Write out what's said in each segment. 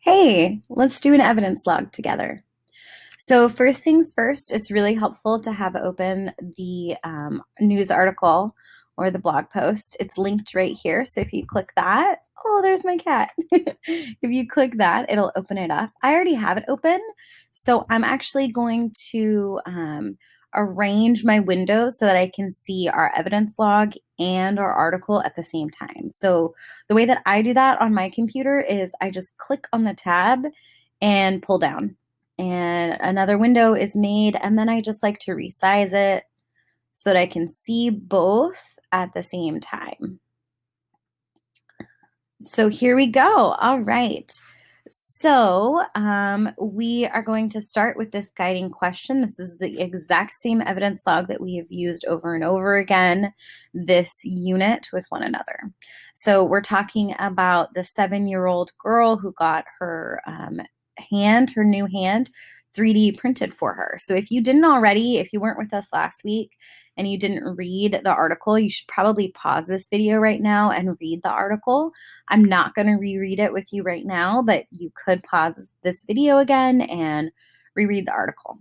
Hey, let's do an evidence log together. So first things first, it's really helpful to have open the news article or the blog post. It's linked right here. So if you click that, oh, there's my cat. If you click that, it'll open it up. I already have it open. So I'm actually going to arrange my windows so that I can see our evidence log and our article at the same time. So the way that I do that on my computer is I just click on the tab and pull down, and another window is made, and then I just like to resize it so that I can see both at the same time. So here we go. All right. So we are going to start with this guiding question. This is the exact same evidence log that we have used over and over again this unit with one another. So we're talking about the 7-year-old girl who got her her new hand 3D printed for her. So if you didn't already, if you weren't with us last week and you didn't read the article, you should probably pause this video right now and read the article. I'm not going to reread it with you right now, but you could pause this video again and reread the article.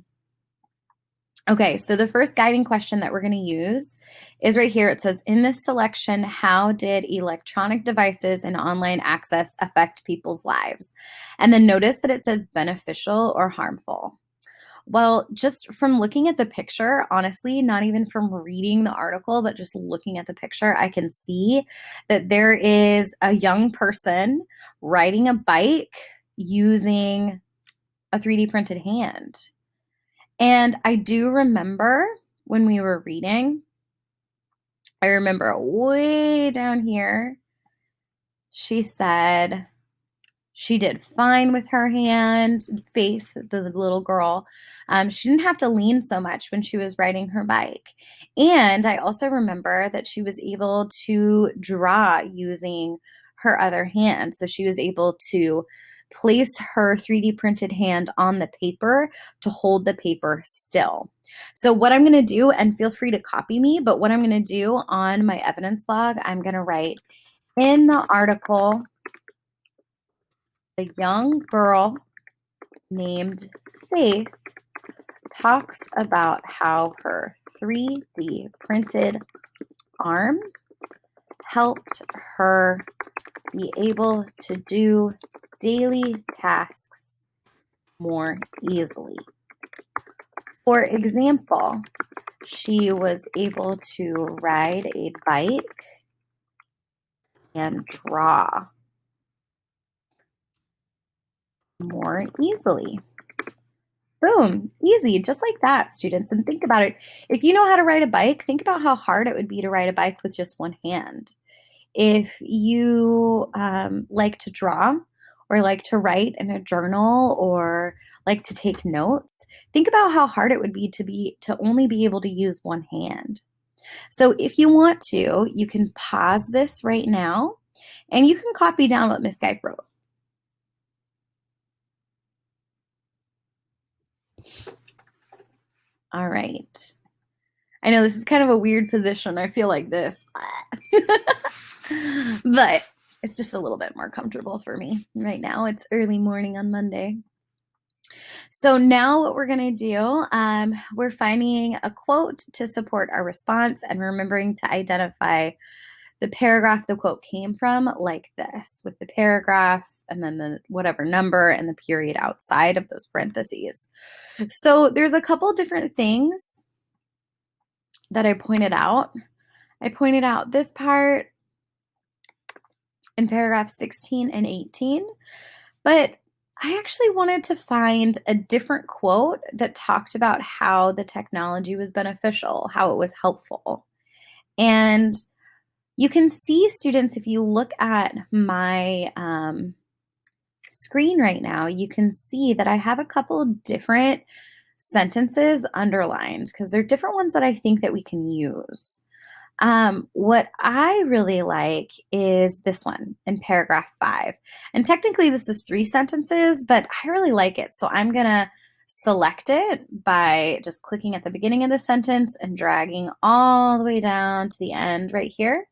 Okay, so the first guiding question that we're going to use is right here. It says, in this selection, how did electronic devices and online access affect people's lives? And then notice that it says beneficial or harmful. Well, just from looking at the picture, honestly, not even from reading the article, but just looking at the picture, I can see that there is a young person riding a bike using a 3D printed hand. And I do remember when we were reading, I remember way down here, she said she did fine with her hand. Faith, the little girl, she didn't have to lean so much when she was riding her bike. And I also remember that she was able to draw using her other hand. So she was able to place her 3D printed hand on the paper to hold the paper still. So what I'm going to do, and feel free to copy me, but what I'm going to do on my evidence log, I'm going to write in the article, the young girl named Faith talks about how her 3D printed arm helped her be able to do daily tasks more easily. For example, she was able to ride a bike and draw more easily. Boom, easy, just like that, students. And think about it. If you know how to ride a bike, think about how hard it would be to ride a bike with just one hand. If you like to draw or like to write in a journal or like to take notes, think about how hard it would be to only be able to use one hand. So if you want to, you can pause this right now and you can copy down what Miss Skype wrote. All right. I know this is kind of a weird position. I feel like this, but it's just a little bit more comfortable for me right now. It's early morning on Monday. So now what we're going to do, we're finding a quote to support our response and remembering to identify the paragraph the quote came from, like this, with the paragraph and then the whatever number and the period outside of those parentheses. So there's a couple different things that I pointed out. I pointed out this part in paragraph 16 and 18, but I actually wanted to find a different quote that talked about how the technology was beneficial, how it was helpful. And you can see, students, if you look at my screen right now, you can see that I have a couple different sentences underlined because they're different ones that I think that we can use. What I really like is this one in paragraph 5. And technically this is 3 sentences, but I really like it. So I'm going to select it by just clicking at the beginning of the sentence and dragging all the way down to the end right here.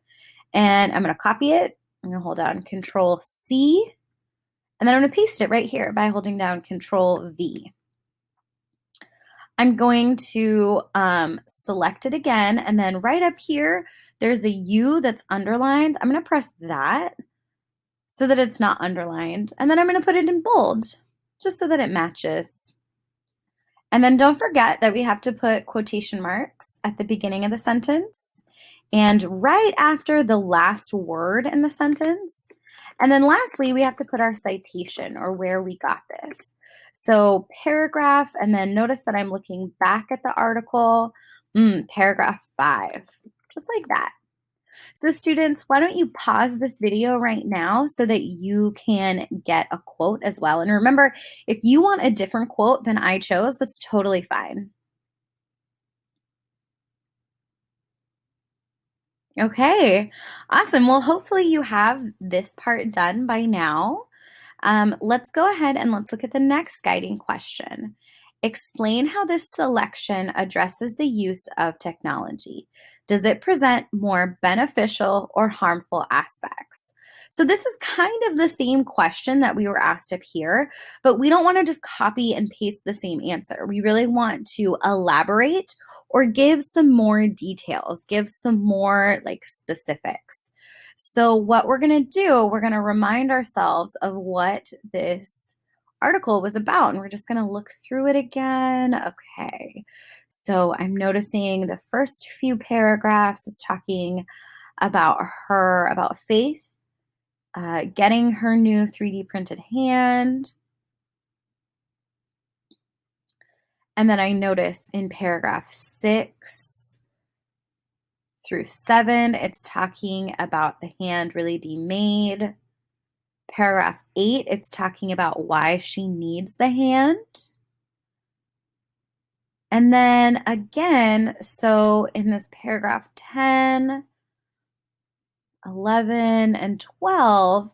And I'm going to copy it. I'm going to hold down Control C, And then I'm going to paste it right here by holding down Control V. I'm going to select it again, and then right up here, there's a U that's underlined. I'm going to press that so that it's not underlined, and then I'm going to put it in bold just so that it matches. And then don't forget that we have to put quotation marks at the beginning of the sentence and right after the last word in the sentence. And then lastly, we have to put our citation or where we got this. So paragraph, and then notice that I'm looking back at the article, paragraph 5, just like that. So students, why don't you pause this video right now so that you can get a quote as well. And remember, if you want a different quote than I chose, that's totally fine. Okay, awesome. Well, hopefully you have this part done by now. Let's go ahead and let's look at the next guiding question. Explain how this selection addresses the use of technology. Does it present more beneficial or harmful aspects? So this is kind of the same question that we were asked up here, but we don't want to just copy and paste the same answer. We really want to elaborate or give some more details, give some more like specifics. So what we're going to do, we're going to remind ourselves of what this article was about, and we're just going to look through it again. Okay, so I'm noticing the first few paragraphs is talking about Faith getting her new 3D printed hand. And then I notice in paragraph 6 through 7, it's talking about the hand really being made. Paragraph 8, it's talking about why she needs the hand. And then again, so in this paragraph 10, 11, and 12,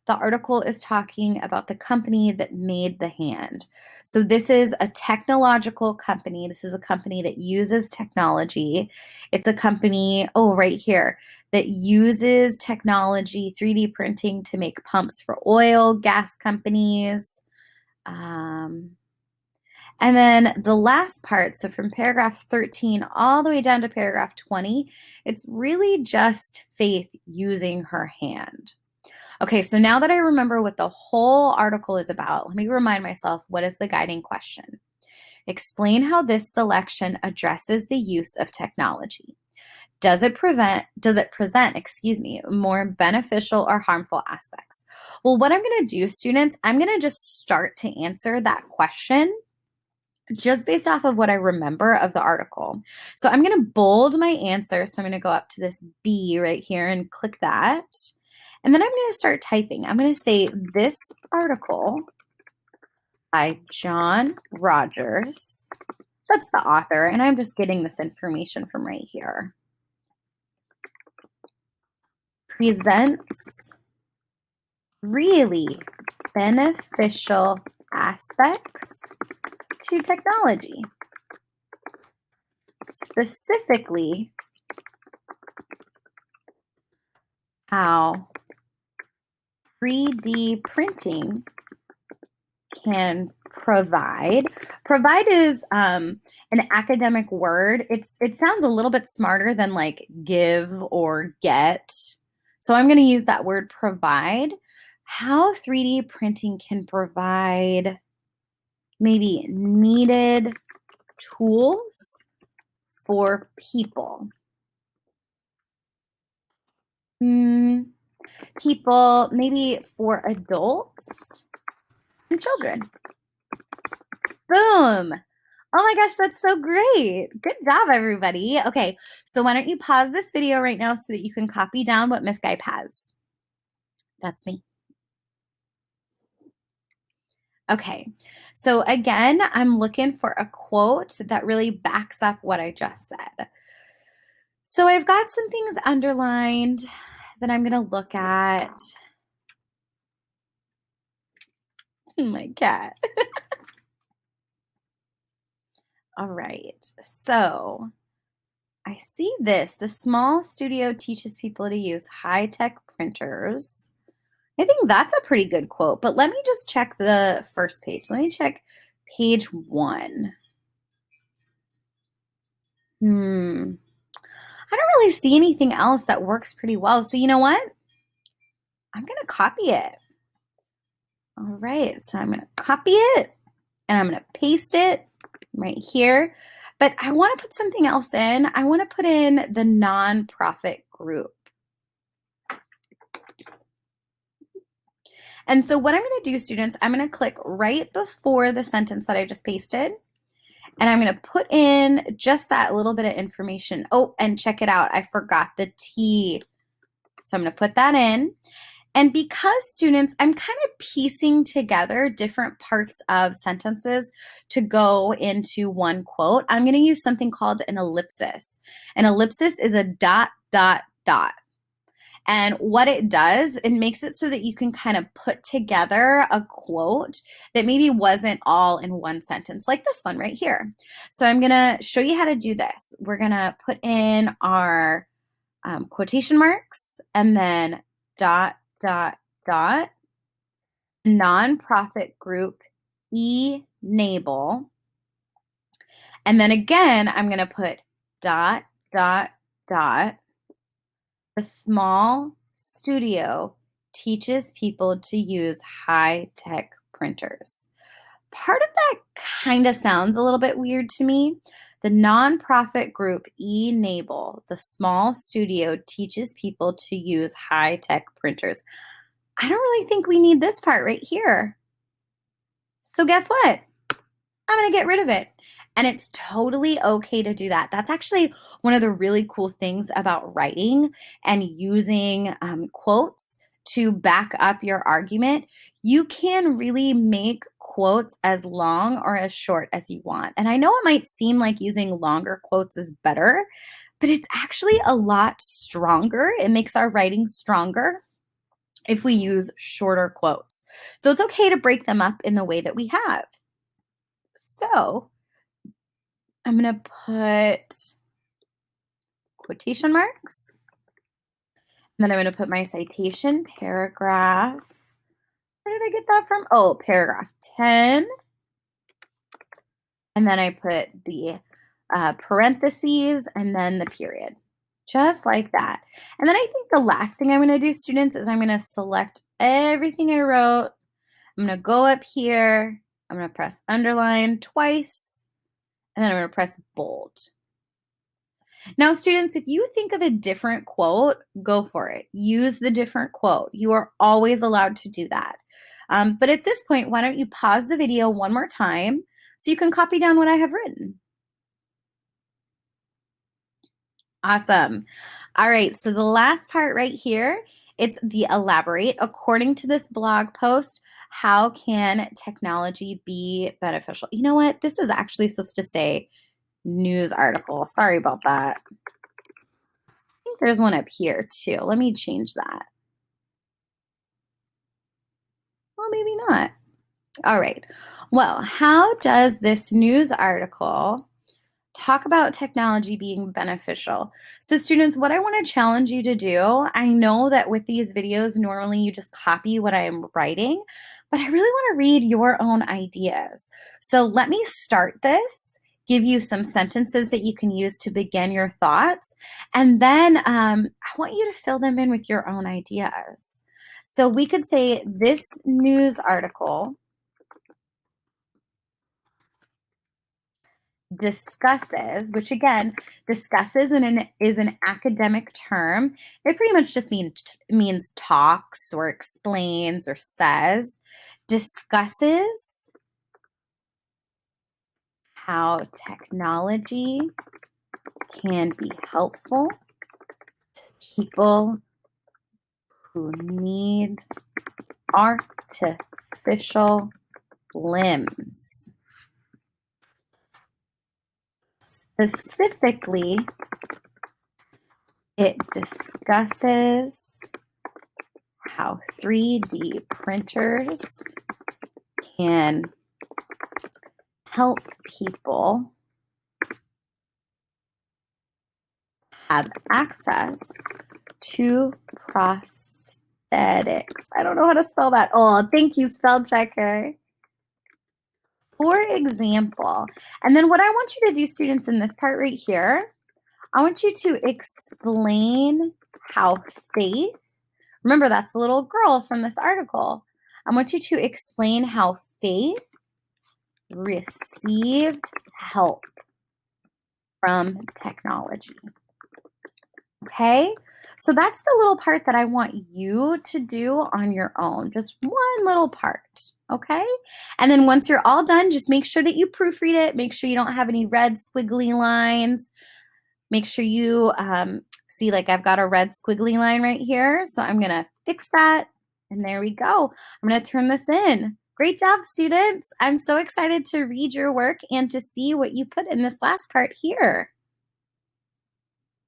the article is talking about the company that made the hand. So this is a technological company. This is a company that uses technology. It's a company, oh, right here, that uses technology, 3D printing to make pumps for oil, gas companies. And then the last part, so from paragraph 13 all the way down to paragraph 20, it's really just Faith using her hand. Okay, so now that I remember what the whole article is about, let me remind myself, what is the guiding question? Explain how this selection addresses the use of technology. Does it present, more beneficial or harmful aspects? Well, what I'm going to do, students, I'm going to just start to answer that question just based off of what I remember of the article. So I'm going to bold my answer. So I'm going to go up to this B right here and click that. And then I'm going to start typing. I'm going to say this article by John Rogers. That's the author, and I'm just getting this information from right here. Presents really beneficial aspects to technology. Specifically, how 3D printing can provide. Provide is an academic word. It sounds a little bit smarter than like give or get. So I'm going to use that word provide. How 3D printing can provide maybe needed tools for people. People, maybe for adults and children. Boom. Oh my gosh, that's so great. Good job, everybody. Okay, so why don't you pause this video right now so that you can copy down what Miss Guy has. That's me. Okay, so again, I'm looking for a quote that really backs up what I just said. So I've got some things underlined that I'm going to look at. My cat. All right, so I see this. The small studio teaches people to use high-tech printers. I think that's a pretty good quote, but let me just check the first page. Let me check page 1. I don't really see anything else that works pretty well. So you know what? I'm going to copy it. All right, so I'm going to copy it and I'm going to paste it right here. But I want to put something else in. I want to put in the nonprofit group. And so what I'm going to do, students, I'm going to click right before the sentence that I just pasted. And I'm going to put in just that little bit of information. Oh, and check it out. I forgot the T. So I'm going to put that in. And because, students, I'm kind of piecing together different parts of sentences to go into one quote, I'm going to use something called an ellipsis. An ellipsis is a dot, dot, dot. And what it does, it makes it so that you can kind of put together a quote that maybe wasn't all in one sentence, like this one right here. So I'm going to show you how to do this. We're going to put in our quotation marks and then dot, dot, dot, nonprofit group enable. And then again, I'm going to put dot, dot, dot. The small studio teaches people to use high-tech printers. Part of that kind of sounds a little bit weird to me. The nonprofit group enable, the small studio teaches people to use high-tech printers. I don't really think we need this part right here. So guess what? I'm going to get rid of it. And it's totally okay to do that. That's actually one of the really cool things about writing and using quotes to back up your argument. You can really make quotes as long or as short as you want. And I know it might seem like using longer quotes is better, but it's actually a lot stronger. It makes our writing stronger if we use shorter quotes. So it's okay to break them up in the way that we have. So I'm going to put quotation marks. And then I'm going to put my citation paragraph. Where did I get that from? Oh, paragraph 10. And then I put the parentheses and then the period. Just like that. And then I think the last thing I'm going to do, students, is I'm going to select everything I wrote. I'm going to go up here. I'm going to press underline twice. And then I'm going to press bold. Now, students, if you think of a different quote, go for it. Use the different quote. You are always allowed to do that. But at this point, why don't you pause the video one more time so you can copy down what I have written. Awesome. All right, so the last part right here, it's the elaborate. According to this blog post, how can technology be beneficial? You know what? This is actually supposed to say news article. Sorry about that. I think there's one up here too. Let me change that. Well, maybe not. All right. Well, how does this news article talk about technology being beneficial? So students, what I want to challenge you to do, I know that with these videos, normally you just copy what I am writing, but I really want to read your own ideas. So let me start this, give you some sentences that you can use to begin your thoughts, and then I want you to fill them in with your own ideas. So we could say this news article discusses, which again, discusses is an academic term. It pretty much just means talks or explains or says. Discusses how technology can be helpful to people who need artificial limbs. Specifically, it discusses how 3D printers can help people have access to prosthetics. Aesthetics. I don't know how to spell that. Oh, thank you, spell checker. For example, and then what I want you to do, students, in this part right here, I want you to explain how faith, remember that's the little girl from this article. I want you to explain how faith received help from technology. Okay, so that's the little part that I want you to do on your own, just one little part. Okay, and then once you're all done, just make sure that you proofread it. Make sure you don't have any red squiggly lines. Make sure you see, like I've got a red squiggly line right here. So I'm gonna fix that. And there we go. I'm gonna turn this in. Great job, students. I'm so excited to read your work and to see what you put in this last part here.